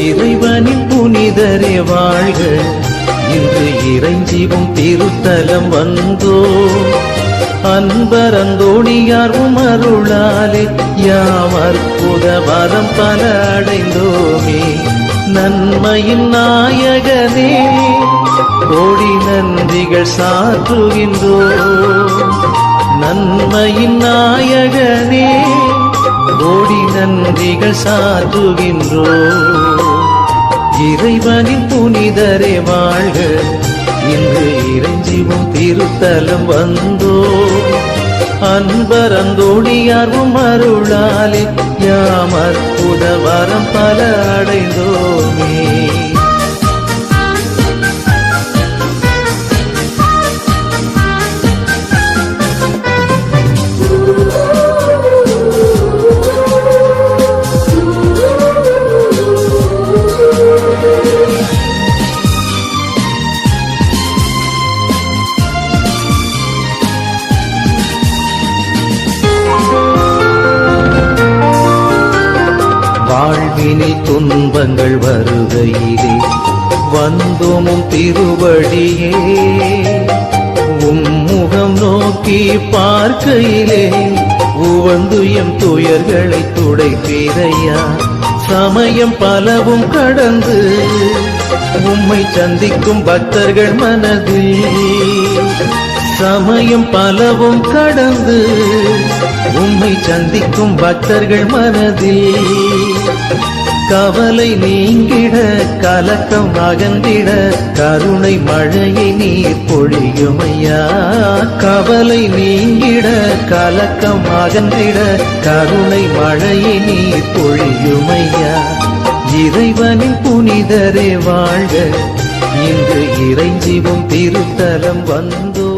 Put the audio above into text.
இறைவனின் புனிதரே வாழ்க, இன்று இறைஞ்சிவும் திருத்தலம் வந்தோ. அன்பரந்தோணியார் உமருளாலே யாம் அற்புத வரம் பல அடைந்தோமே. நன்மையின் நாயகனே கோடி நன்றிகள் சாற்றுகின்றோ. நன்மையின் நாயகனே கோடி நன்றிகள் சாற்றுகின்றோ. இறைவனின் புனிதரே வாழ்க, இன்று இறைஞ்சிவும் திருத்தலம் வந்தோ. அன்பரந்தோணியார் உமருளாலே யாம் அற்புத வரம் பல அடைந்தோமே. வாழ்வினில் துன்பங்கள் வருகையிலே வந்தோமும் திருவடியே. உம்முகம் நோக்கி பார்க்கையிலே உவந்து எம் துயர்களை துடைப்பீரையா. சமயம் பலவும் கடந்து உம்மை சந்திக்கும் பக்தர்கள் மனதில். சமயம் பலவும் கடந்து உம்மை சந்திக்கும் பக்தர்கள் மனதில். கவலை நீங்கிட கலக்கம் அகன்றிட கருணை மழையை நீர் பொழியுமையா. கவலை நீங்கிட கலக்கம் அகன்றிட கருணை மழையை நீர் பொழியுமையா. இறைவனின் புனிதரே வாழ்க, இன்று இறைஞ்சிவும் திருத்தலம் வந்தோ.